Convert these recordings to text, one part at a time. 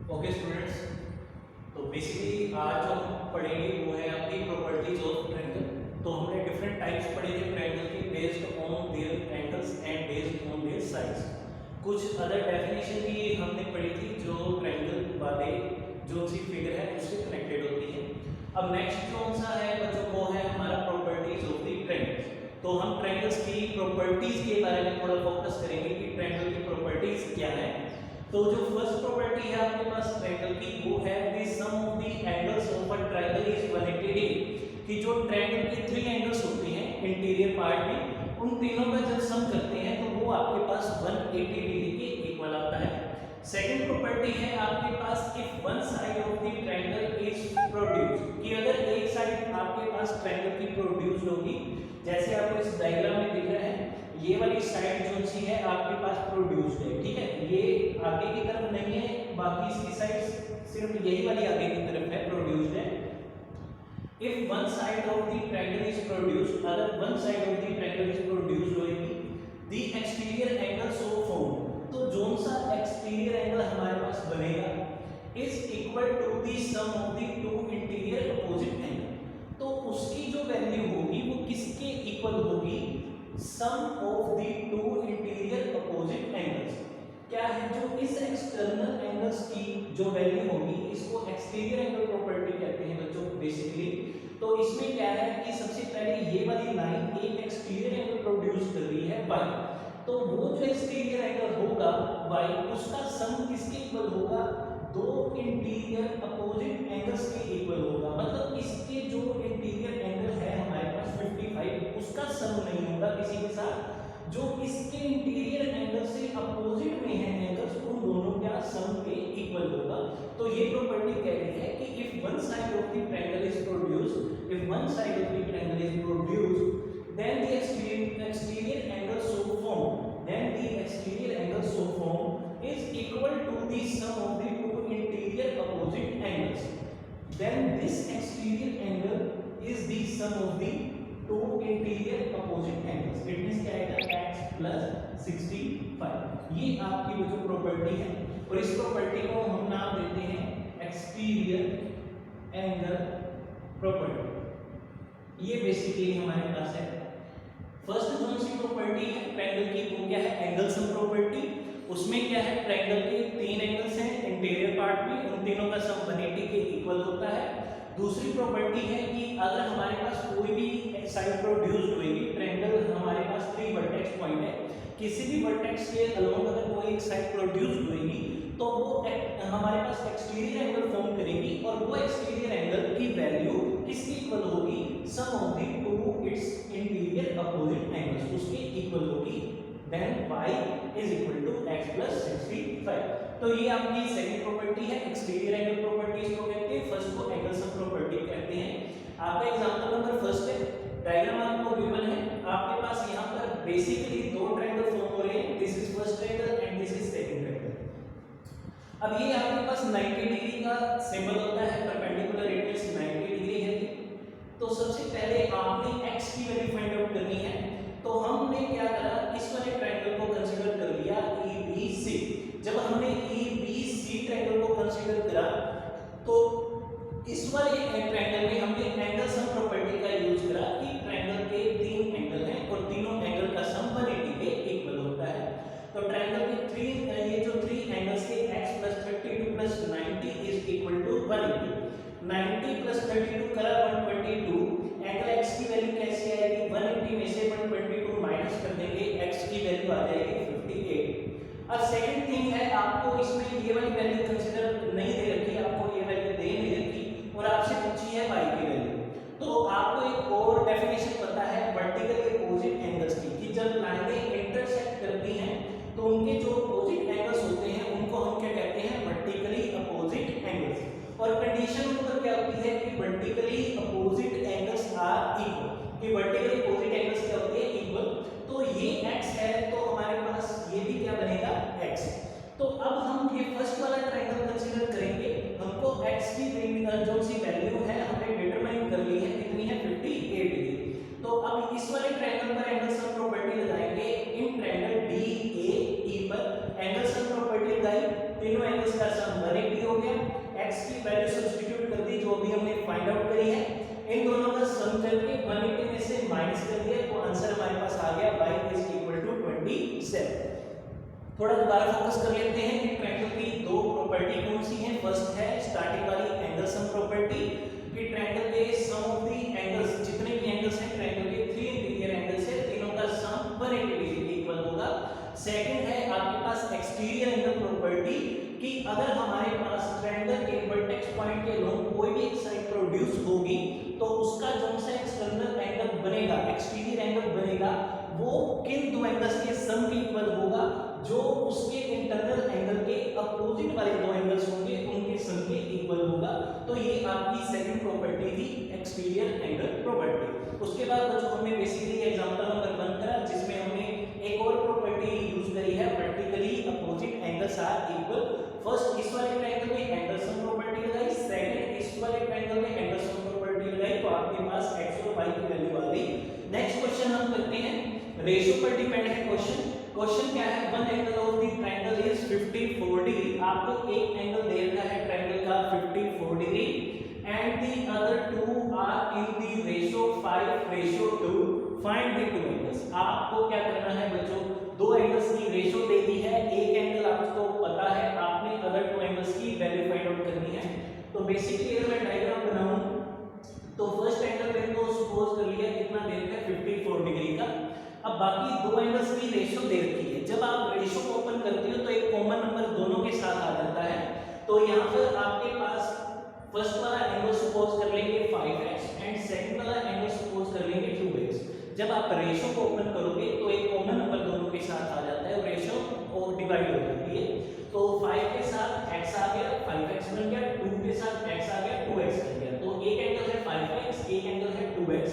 Okay students, तो basically आज जो हम पढ़ेंगे वो है आपकी प्रॉपर्टीज ऑफ ट्रायंगल। तो हमने डिफरेंट टाइप्स पढ़े थे ट्रायंगल के based on their angles and based on their sides. कुछ अदर डेफिनेशन भी हमने पढ़ी थी जो ट्रायंगल वाले जो सी फिगर है उससे कनेक्टेड होती है। अब नेक्स्ट कौन सा है बच्चों, वो है हमारा प्रॉपर्टीज ऑफ द ट्रायंगल्स। तो हम ट्रायंगल्स की प्रॉपर्टीज के बारे में थोड़ा फोकस करेंगे कि ट्रायंगल की प्रॉपर्टीज क्या है। तो जो फर्स्ट प्रॉपर्टी है आपके पास ट्रायंगल की वो है the sum of the angles of a triangle is 180 degree. कि जो ट्रायंगल के थ्री एंगल्स होते हैं इंटीरियर पार्ट में, उन तीनों का जब सम करते हैं तो वो आपके पास 180 डिग्री के इक्वल आता है। सेकंड प्रॉपर्टी है आपके पास if one side of the triangle is produced, कि अगर एक साइड आपके पास ट्रायंगल की प्रोड्यूस्ड होगी, जैसे आपको इस डायग्राम में दिख रहा है ये वाली साइड जो सी है आपके पास प्रोड्यूस्ड है, ठीक है। ये आगे की तरफ नहीं है, बाकी इसकी साइड सिर्फ यही वाली आगे की तरफ है, प्रोड्यूस्ड है। If one side of the triangle is produced, अगर one side of the triangle is produced होगी, the exterior angle so form, तो जोन सा एक्सटीरियर एंगल हमारे पास बनेगा is equal to the sum of the two interior opposite angle. तो उसकी जो वैल्यू होगी वो किसके इक्वल होगी, sum of the two interior opposite angles. क्या है, जो इस एक्सटर्नल एंगल्स की जो वैल्यू होगी इसको एक्सटीरियर एंगल प्रॉपर्टी कहते हैं बच्चों बेसिकली। तो इसमें क्या है कि सबसे पहले ये वाली लाइन एक एक्सटीरियर एंगल प्रोड्यूस कर रही है y, तो वो जो एक्सटीरियर एंगल होगा y उसका सम किसके इक्वल होगा, दो इंटीरियर अपोजिट एंगल्स के इक्वल होगा। मतलब इसके जो इंटीरियर एंगल है हमारे पास 55, उसका सम नहीं होगा किसी के साथ, जो इसके इंटीरियर एंगल से अपोजिट में है एंगल्स उन दोनों का सम के इक्वल होगा। तो ये प्रॉपर्टी कह रही है कि if one side of the triangle is produced, if one side of the triangle is produced, then the exterior angle so form, then the exterior angle so formed is equal to the sum of the two interior opposite angles. Then this exterior angle is the sum of the two interior opposite angles. It means क्या आएगा x plus 65। ये आपकी वो जो property है, और इस property को हम नाम देते हैं एक्सटीरियर एंगल प्रॉपर्टी। ये बेसिकली हमारे पास है। फर्स्ट कौन सी प्रॉपर्टी है ट्रायंगल की, वो क्या है एंगल सम प्रॉपर्टी। उसमें क्या है, ट्रायंगल के तीन एंगल्स हैं इंटीरियर पार्ट में, उन तीनों का सम 180 के इक्वल होता है। दूसरी प्रॉपर्टी है कि अगर हमारे पास कोई भी साइड प्रोड्यूस्ड होगी, ट्रायंगल हमारे पास 3 वर्टेक्स पॉइंट है, किसी भी वर्टेक्स के अलोंग अगर कोई एक साइड प्रोड्यूस्ड होगी तो वो हमारे पास एक्सटीरियर एंगल फॉर्म करेगी, और वो एक्सटीरियर एंगल की वैल्यू किसके इक्वल होगी, sum of the two its interior opposite angles, उसके इक्वल होगी। Then y is equal to x plus 65। तो ये आपकी सेकंड प्रॉपर्टी है, एक्सटीरियर एंगल प्रॉपर्टी इसको कहते हैं, फर्स्ट को एंगल सम प्रॉपर्टी कहते हैं। आपका एग्जांपल नंबर फर्स्ट है, डायग्राम आपको गिवन है, आपके पास यहां पर बेसिकली दो ट्रायंगल फॉर्म हो रहे हैं, this is first triangle and this is second triangle. अब ये आपके पास 90 डिग्री का सिंबल होता है, परपेंडिकुलर इट मींस 90 डिग्री है। तो सबसे पहले आपने x की वैल्यू फाइंड आउट करनी है। तो हमने क्या करा, इस वाले ट्रायंगल को कंसीडर कर लिया EBC। जब हमने EBC ट्रायंगल को कंसीडर करा तो इस वाले ट्रायंगल में हमने एंगल सम प्रॉपर्टी का यूज करा कि ट्रायंगल के तीन एंगल हैं और तीनों एंगल का सम 180 के इक्वल होता है। तो ट्रायंगल के ये जो थ्री एंगल्स के x plus 32 plus 90 is equal to 180। 90 plus 32 करा 122। एंगल x की वैल्यू कैसी आएगी, 180 में से 122 माइनस कर देंगे, x की वैल्यू आ जाएगी 58। अब सेकंड थिंग है, आपको इसमें ये वाली वैल्यू कंसीडर नहीं दे रखी, आपको ये वैल्यू दे नहीं रखी और आपसे पूछी है y की वैल्यू। तो आपको एक और डेफिनेशन पता है वर्टिकली अपोजिट एंगल्स की, कि जब लाइनें इंटरसेक्ट करती हैं तो उनके जो अपोजिट एंगल्स होते हैं उनको हम क्या कहते हैं, वर्टिकली अपोजिट एंगल्स। और कंडीशन ऊपर क्या होती है कि vertically opposite angles are equal, कि वर्टिकली अपोजिट एंगल्स क्या होते हैं, इक्वल। तो ये x है तो हमारे पास ये भी क्या बनेगा, x। तो अब हम ये फर्स्ट वाला ट्रायंगल कंसीडर करेंगे, हमको x की जो सी वैल्यू है हमने डिटरमाइन कर ली है, कितनी है 58 डिग्री। तो अब इस वाले ट्रायंगल पर एंगल सम प्रॉपर्टी लगाएंगे, इन ट्रायंगल DAE पर एंगल सम प्रॉपर्टी लगाई, तीनों एंगल्स का सम 180 हो गया। x की वैल्यू सब्स्टिट्यूट कर दी जो अभी हमने फाइंड आउट करी है, इन दोनों का सम करके 180 में से माइनस कर दिया तो आंसर हमारे पास आ गया y इज इक्वल टू 27। थोड़ा दोबारा फोकस कर लेते हैं कि ट्रायंगल की दो प्रॉपर्टी कौन सी हैं। फर्स्ट है स्टार्टिंग वाली एंगल सम प्रॉपर्टी कि ट्रायंगल के सम ऑफ द एंगल्स, जितने भी एंगल्स हैं ट्रायंगल के 3 इंटीरियर एंगल्स है, तीनों का सम 180 डिग्री के इक्वल होगा। सेकंड है आपके पास एक्सटीरियर एंगल प्रॉपर्टी कि अगर हमारे पास ट्रायंगल के वर्टेक्स पॉइंट के लोग कोई भी एक साइड प्रोड्यूस होगी तो उसका जो सा एक्सटर्नल एंगल बनेगा, एक्सटीरियर एंगल बनेगा, वो किन दो एंगल्स के सम के इक्वल होगा जो उसके इंटरनल एंगल के अपोजिट वाले दो एंगल्स होंगे उनके सम के इक्वल होगा। तो ये आपकी सेकंड प्रॉपर्टी थी एक्सटीरियर एंगल प्रॉपर्टी। उसके बाद बच्चों हमने बेसिकली एग्जांपल नंबर 1 करा जिसमें हमने एक और प्रॉपर्टी यूज करी है, vertically opposite angles are equal. First इस वाले ट्रायंगल में एंगल सम प्रॉपर्टी लगाई, सेकंड इस वाले ट्रायंगल में एंगल सम प्रॉपर्टी लगाई, तो आपके पास x और y की वैल्यू आ गई। नेक्स्ट क्वेश्चन हम करते हैं, रेशियो पर डिपेंड है क्वेश्चन। क्वेश्चन क्या है, one angle of the triangle is 54 degree. आपको एक एंगल दे रखा है ट्रायंगल का 54 degree and the other two are in the ratio 5:2। Find the two angles. आपको क्या करना है बच्चों, दो एंगल्स की रेशियो दे दी है, एक एंगल आपको पता है, आपने अदर टू एंगल्स की वैल्यू फाइंड आउट करनी है। तो बेसिकली अगर मैं डायग्राम बनाऊं तो फर्स्ट एंगल मैंने को सपोज कर लिया कितना दे रखा है 54 डिग्री का। अब बाकी दो एंगल्स की रेशियो दे रखी है, जब आप रेशियो को ओपन करते हो तो एक कॉमन नंबर दोनों के साथ आ जाता है। तो यहाँ पर आपके पास फर्स्ट वाला एंगल सपोज कर लेंगे 5x एंड सेकंड वाला एंगल सपोज कर लेंगे 2x। जब आप रेशियो को ओपन करोगे तो एक कॉमन नंबर दोनों के साथ आ जाता है, रेशियो और डिवाइड हो जाती है। तो 5 के साथ x आ गया, 5x बन गया, 2 के साथ x आ गया, 2x बन गया। तो एक एंगल है 5x, एक एंगल है 2x।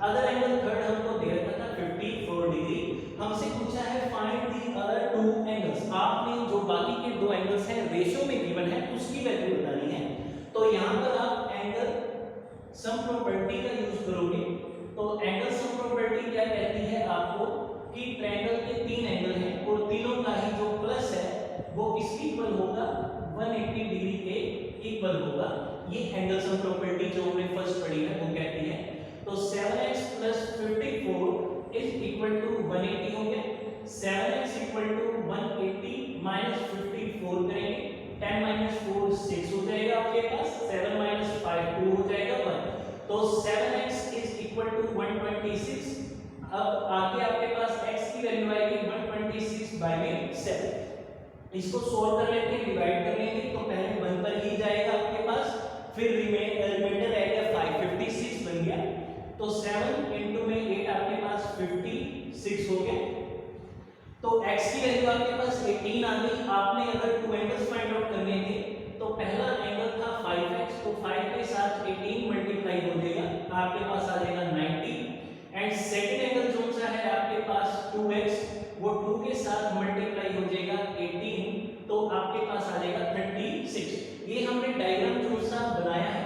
अदर एंगल थर्ड हमको दे रखा था 54 डिग्री। हमसे पूछा है find the other two angles. आपने जो बाकी के दो एंगल्स हैं रेशियो में गिवन है उसकी वैल्यू बतानी है। तो यहाँ पर आप एंगल सम प्रॉपर्टी का यूज करोगे। तो एंगल सम प्रॉपर्टी क्या कहती है आपको कि ट्रायंगल के तीन एंगल हैं और तीनों का ही जो प्लस है वो किसके इक्वल होगा, 180 डिग्री के इक्वल होगा। ये एंगल सम प्रॉपर्टी जो हमने फर्स्ट पढ़ी है वो कहती है। तो 7x + 54 इज इक्वल टू 180 हो गया। 7x इक्वल टू 180 माइनस 54 करेंगे, 10 - 4 6 हो जाएगा आपके पास, 7 - 5 2 हो जाएगा 1। तो 7x इज इक्वल टू 126। अब आगे आपके पास x की वैल्यू आएगी 126/7। इसको सोल्व कर लेते हैं, डिवाइड कर लेंगे तो पहले 1 पर ही जाएगा आपके पास, फिर रिमाइंडर रहेगा 556 बन गया। तो 7 into में 8 आपके पास 56 हो गया। तो x की वैल्यू आपके पास 18 आ गई। आपने अगर टू एंगल्स फाइंड आउट करने थे तो पहला एंगल था 5x, तो 5 के साथ 18 मल्टीप्लाई हो जाएगा, आपके पास आ जाएगा 90। एंड सेकंड एंगल जो सा है आपके पास 2x, वो 2 के साथ मल्टीप्लाई हो जाएगा 18, तो आपके पास आ जाएगा 36। ये हमने डायग्राम जो सा बनाया है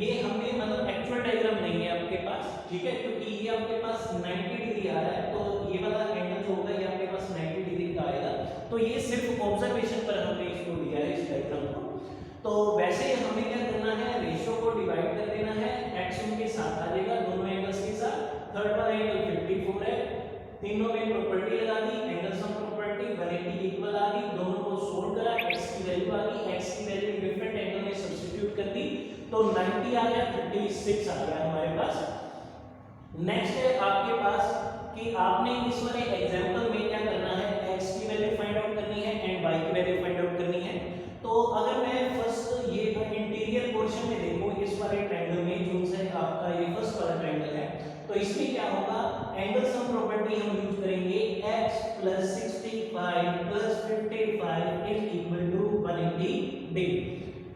ये हमने मतलब एक्चुअल डायग्राम नहीं है आपके पास, ठीक है, क्योंकि ये आपके पास 90 डिग्री आ रहा है। तो ये वाला एंगल जो होगा ये आपके पास 90 डिग्री का आएगा। तो ये सिर्फ ऑब्जर्वेशन पर हमने इसको लिया है इस डायग्राम को। तो वैसे हमें क्या करना है, रेशियो को डिवाइड कर देना है, x उनके साथ आ जाएगा दोनों एंगल्स के साथ। थर्ड वाला एंगल 54 है, तीनों में प्रॉपर्टी लगा दी, एंगल सम प्रॉपर्टी 180 इक्वल आ गई, दोनों को सोल्व करा, x की वैल्यू आ गई, x की वैल्यू डिफरेंट एंगल में सब्स्टिट्यूट कर दी तो 90 आ गया, 36 आ गया हमारे पास। नेक्स्ट है आपके पास कि आपने इस वाले एग्जांपल में क्या करना है, x की वैल्यू फाइंड आउट करनी है एंड y की वैल्यू फाइंड आउट करनी है। तो अगर मैं फर्स्ट ये इंटीरियर पोर्शन में देखूं इस वाले ट्रायंगल में जो है आपका ये फर्स्ट वाला ट्रायंगल है, तो इसमें क्या होगा, एंगल सम प्रॉपर्टी हम यूज करेंगे x + 65 + 55 is equal to 180 degree.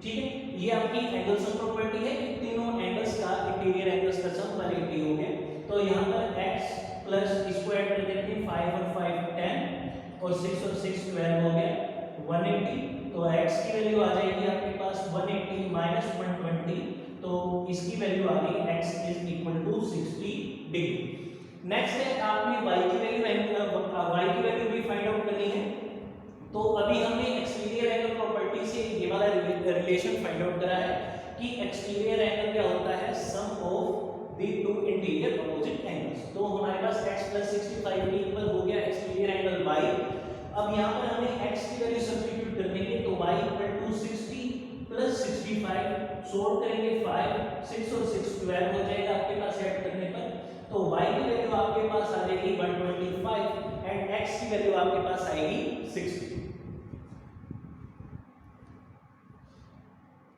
ठीक है, ये आपकी एंगल सम प्रॉपर्टी है कि तीनों एंगल्स का इंटीरियर एंगल्स का सम 180 हो गया। तो यहाँ पर x प्लस स्क्वायर कर देते हैं, 5 और 5 10 और 6 और 6 12 हो गया 180। तो x की वैल्यू आ जाएगी आपके पास 180 माइनस 120, तो इसकी वैल्यू आ गई x is equal to 60 degree. Next है आपने y की वैल्यू भी फाइंड आउट करनी है। तो अभी हमने एक्सटीरियर एंगल प्रॉपर्टी से ये वाला रिलेशन फाइंड आउट करा है कि एक्सटीरियर एंगल क्या होता है, sum of the two interior opposite angles. तो हमारे पास x + 65 के इक्वल हो गया एक्सटीरियर एंगल y। अब यहाँ पर हमें x की वैल्यू सब्स्टिट्यूट करनी है, तो y = 60 + 65 सोल्व करेंगे 5 6 और 6 12 हो जाएगा आपके पास ऐड करने पर। तो y की वैल्यू आपके पास आ जाएगी 125 एंड x की वैल्यू आपके पास आएगी 60।